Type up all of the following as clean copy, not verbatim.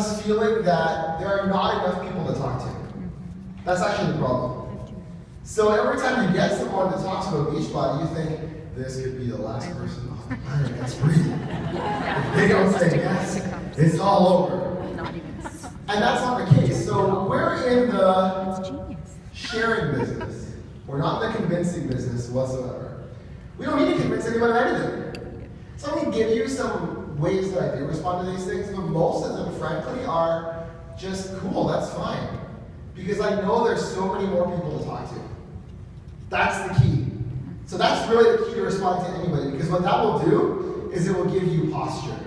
this feeling that there are not enough people to talk to. That's actually the problem. So every time you get someone to talk to about Beachbody, you think, this could be the last person on the planet that's breathing. If they don't say yes, it's all over. And that's not the case. So we're in the sharing business. We're not in the convincing business whatsoever. We don't need to convince anyone of anything. So let me give you some ways that I do respond to these things, but most of them, frankly, are just cool, that's fine. Because I know there's so many more people to talk to. That's the key. So that's really the key to responding to anybody, because what that will do is it will give you posture.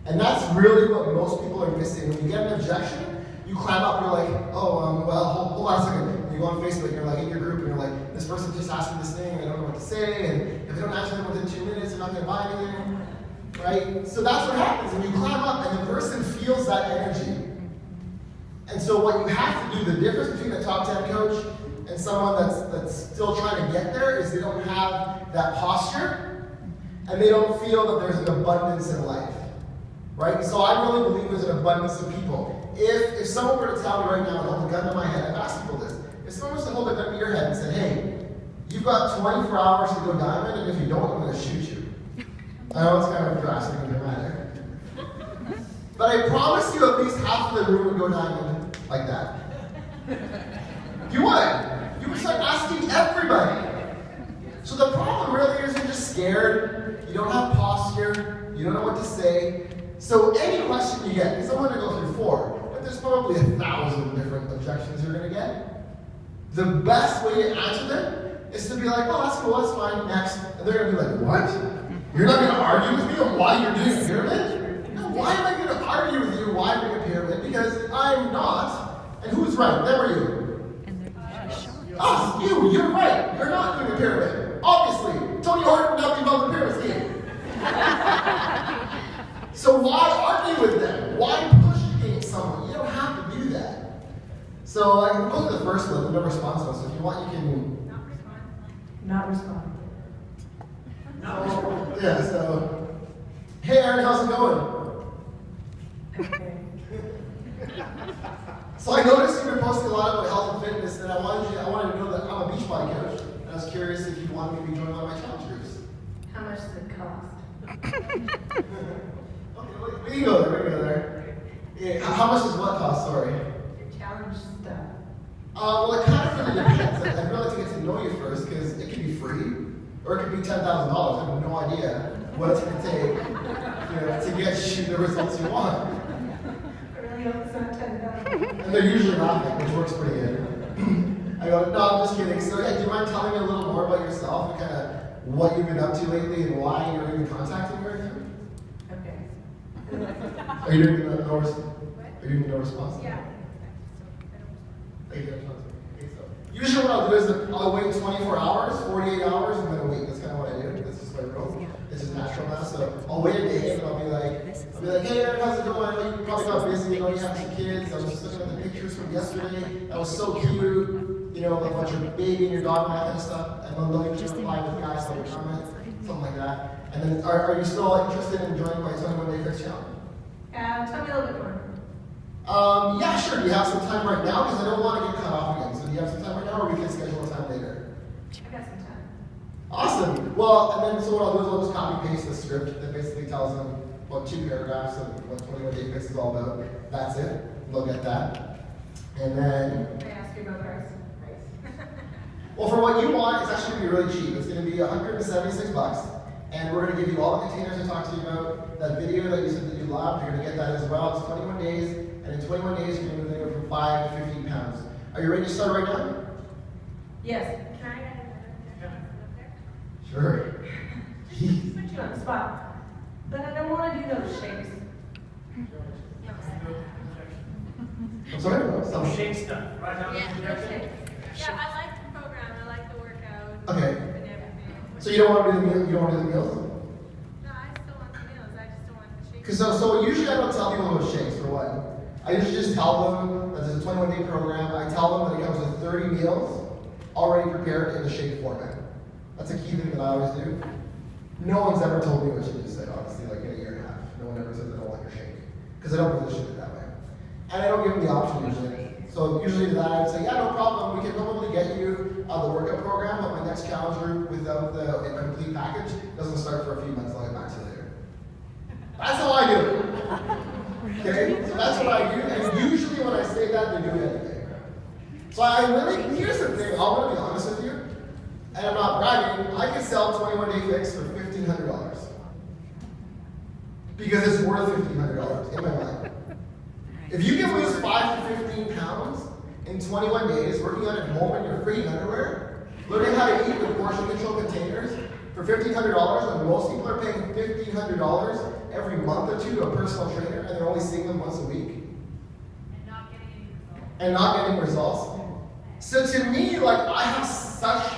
And that's really what most people are missing. When you get an objection, you climb up and you're like, oh, well, hold on a second. You go on Facebook and you're like in your group and you're like, this person just asked me this thing and I don't know what to say, and if I don't answer them within 2 minutes, they're not going to buy anything. Right? So that's what happens. And you climb up and the person feels that energy. And so what you have to do, the difference between a top 10 coach and someone that's still trying to get there is they don't have that posture and they don't feel that there's an abundance in life. Right? So I really believe there's an abundance of people. If someone were to tell me right now and hold a gun to my head, I've asked people this. If someone was to hold a gun to your head and said, hey, you've got 24 hours to go diamond, and if you don't, I'm going to shoot you. I know it's kind of drastic and dramatic. But I promise you at least half of the room would go diamond like that. You would. You would start asking everybody. So the problem really is you're just scared, you don't have posture, you don't know what to say. So any question you get, because I'm going to go through 4, but there's probably 1,000 different objections you're going to get. The best way to answer them is to be like, oh, that's cool, that's fine, next. And they're going to be like, what? You're not going to argue with me on why you're doing a pyramid? No, why am I going to argue with you why I'm doing a pyramid? Because I'm not. And who's right? Them or you? Us, you, you're right. You're not doing a pyramid. Obviously. Tony Hart would not be involved in the pyramid scheme. So why argue with them? Why push against someone? You don't have to do that. So I can go to the first one, the no response one. So if you want, you can... Not respond. Not respond. No. Yeah, so... Hey Aaron, how's it going? Okay. So I noticed you've been posting a lot about health and fitness, and I wanted to know that I'm a Beachbody coach. And I was curious if you wanted me to join one of my challenge groups. How much does it cost? We can go there. Yeah, how much does what cost? Sorry. Your challenge stuff. Well, it kind of really depends. I'd really like to get to know you first, because it could be free, or it could be $10,000. I have no idea what it's going to take, to get you the results you want. I really hope it's not 10,000. And they're usually laughing, which works pretty good. I go, no, I'm just kidding. So yeah, do you mind telling me a little more about yourself and kind of what you've been up to lately and why you're even contacting me right now? Are you doing no response? Yeah. Usually what I'll do is I'll wait 24 hours, 48 hours, and then a week. That's kind of what I do. That's just my rule. It's just natural now. So I'll wait a day and I'll be like, hey Eric, how's it going? You probably got busy, you have some kids. I was just looking at the pictures from yesterday. That was so cute. About your baby and your dog and that kind of stuff. And then they'll just reply with guys like a comment, something like that. And then are you still interested in joining my 21-day fix challenge? Tell me a little bit more. Yeah, sure. Do you have some time right now? Because I don't want to get cut off again. So do you have some time right now, or we can schedule a time later? I got some time. Awesome. Well, and then so what I'll do is I'll just copy paste the script that basically tells them about 2 paragraphs of what 21-day fix is all about. That's it. They'll get that. And then... Can I ask you about price? Well, for what you want, it's actually going to be really cheap. It's going to be $176. And we're going to give you all the containers I talked to you about. That video that you said that you loved, you're going to get that as well. It's 21 days. And in 21 days, you're going to move from 5 to 15 pounds. Are you ready to start right now? Yes. Can I get another up there? Sure. Put you on the spot. But I don't want to do those shakes. I'm sorry? Some shake stuff. Right now, Yeah, I like the program. I like the workout. Okay. And everything. So you don't want to do the meal? You don't want to do the meals? No, I still want the meals. I just don't want the shakes. Because so usually I don't tell people about shakes for one. I usually just tell them that it's a 21-day program. I tell them that it comes with 30 meals already prepared in the shake format. That's a key thing that I always do. No one's ever told me what you just said, honestly, like in a year and a half. No one ever said they don't like your shake. Because I don't position it that way. And I don't give them the option usually. So usually to that I would say, yeah, no problem, we can probably get you the workout program, but my next challenge group without the complete package doesn't start for a few months, I'll get back to you later. That's how I do it. Okay? So that's what I do, and usually when I say that, they do it anyway. So I really, here's the thing, I'm going to be honest with you, and I'm not bragging, I could sell 21-day fix for $1,500. Because it's worth $1,500 in my mind. If you can lose 5 to 15 pounds in 21 days, working out at home in your freaking underwear, learning how to eat with portion control containers for $1,500, when most people are paying $1,500 every month or two to a personal trainer, and they're only seeing them once a week. And not getting results. So to me, like, I have such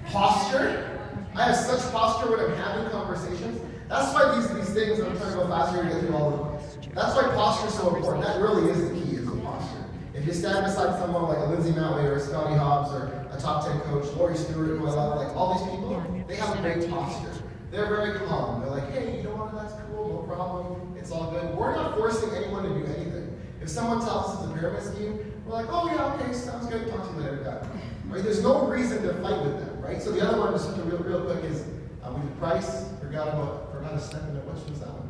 posture. I have such posture when I'm having conversations. That's why these things, I'm trying to go faster to get through all of them. That's why posture is so important. That really is the key, is the posture. If you stand beside someone like a Lindsay Mountley or a Scotty Hobbs or a top 10 coach, Lori Stewart, who I love, like all these people, they have a great posture. They're very calm. They're like, hey, you know what, that's cool, no problem, it's all good. We're not forcing anyone to do anything. If someone tells us it's a pyramid scheme, we're like, oh yeah, okay, sounds good, talk to you later, got it. Right? There's no reason to fight with them, right? So the other one, just real quick, is we did price, forgot a step into which was that one?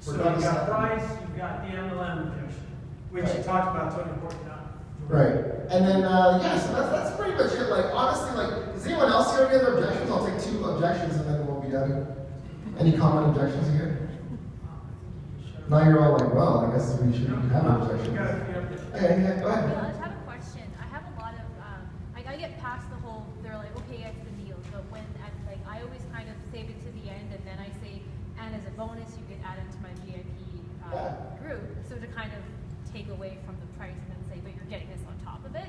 So you've got price, you've got the MLM objection, which you talked about 2014. Right. And then, yeah, so that's pretty much it. Like, honestly, like, does anyone else hear any other objections? I'll take 2 objections and then we'll be done. Any comment objections here? Now you're all like, well, I guess we should have an objection. Okay, yeah, go ahead. I just have a question. I have a lot of, I get past the whole, they're like, okay, it's the deal. But when, I always kind of save it to the end, and then I say, and as a bonus, you get added to my VIP group. So to kind of take away from the price and then say, but you're getting this on top of it.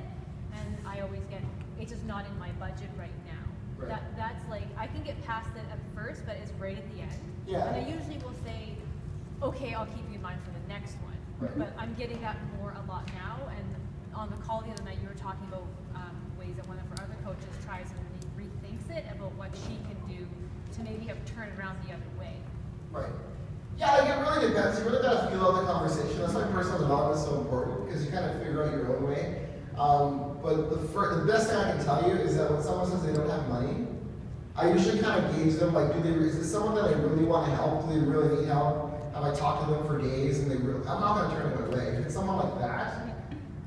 And I always get, it's just not in my budget right now. Right. That's like, I can get past it at first, but it's right at the end. Yeah. And I usually will say, okay, I'll keep you in mind for the next one. Right. But I'm getting that a lot now. And on the call the other night, you were talking about ways that one of our other coaches tries and rethinks it about what she can do to maybe have turned around the other way. Right. Yeah, like it really depends. You really got to feel out the conversation. That's why personal development is so important, because you kind of figure out your own way. But the best thing I can tell you is that when someone says they don't have money, I usually kind of gauge them, like, is this someone that I really want to help? Do they really need help? Have I talked to them for days and I'm not going to turn them away. If it's someone like that,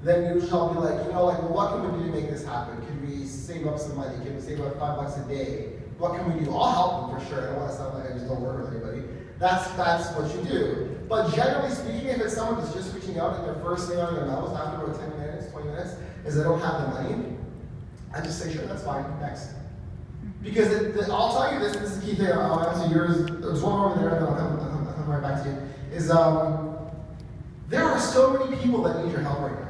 then usually I'll be like, well, what can we do to make this happen? Can we save up some money? Can we save up $5 a day? What can we do? I'll help them for sure. I don't want to sound like I just don't work with anybody. That's what you do. But generally speaking, if it's someone that's just reaching out and their first thing on their mouth after about 10 minutes, 20 minutes, is they don't have the money, I just say, sure, that's fine, next. Because I'll tell you this is the key thing, I'll answer yours, there's one over there, and then I'll come right back to you, is there are so many people that need your help right now.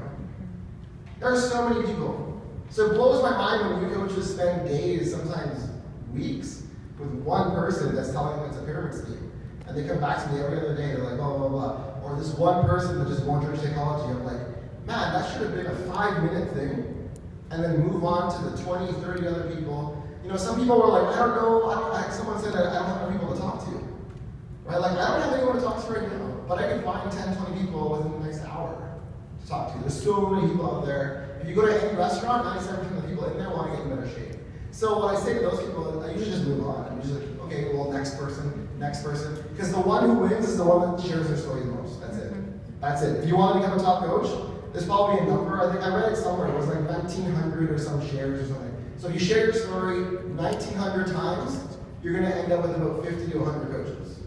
There are so many people. So it blows my mind when you coaches spend days, sometimes weeks, with one person that's telling them it's a pyramid scheme. And they come back to me every other day, they're like, blah, blah, blah. Or this one person that just won't church psychology, I'm like, man, that should have been a 5-minute thing, and then move on to the 20, 30 other people. Some people were like, I don't know, someone said that I don't have enough people to talk to. Right? Like, I don't have anyone to talk to right now, but I can find 10, 20 people within the next hour to talk to. There's so many people out there. If you go to any restaurant, 97% of the people in there want to get in better shape. So what I say to those people, I usually just move on. I'm usually like, okay, well, next person. Because the one who wins is the one that shares their story the most. That's it. That's it. If you want to become a top coach, there's probably a number. I think I read it somewhere. It was like 1,900 or some shares or something. So if you share your story 1,900 times, you're going to end up with about 50 to 100 coaches.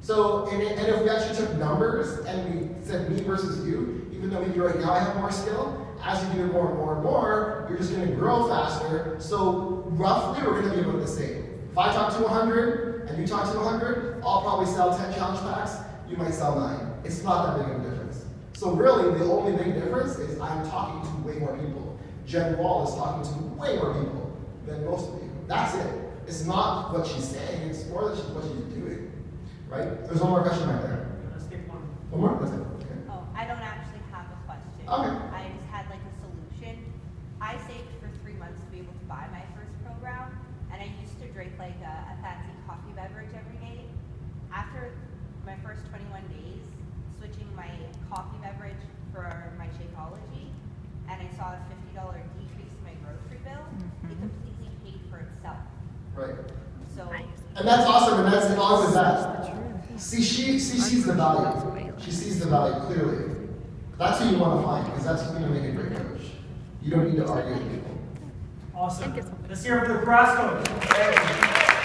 So, and if we actually took numbers and we said me versus you, even though maybe right now I have more skill, as you do it more and more and more, you're just going to grow faster. So roughly, we're going to be about the same. If I talk to 100 and you talk to 100, I'll probably sell 10 challenge packs. You might sell 9. It's not that big of a difference. So really, the only big difference is I'm talking to way more people. Jen Wall is talking to way more people than most of you. That's it. It's not what she's saying. It's more that what she's doing. Right? There's one more question right there. Let's take one. One more? That's it. Okay. Oh, I don't actually have a question. Okay. I just had like a solution. I saved for 3 months to be able to buy my first program, and I used to drink like a fancy coffee beverage every day. After my first 21 days, switching my coffee saw a $50 decrease in my grocery bill, it completely paid for itself. Right. So, And that's awesome, and that's all with that. See, she sees the value. She sees the value clearly. That's who you want to find, because that's who's going to make a great coach. You don't need to argue with people. Awesome. Let's hear it for the Carrasco.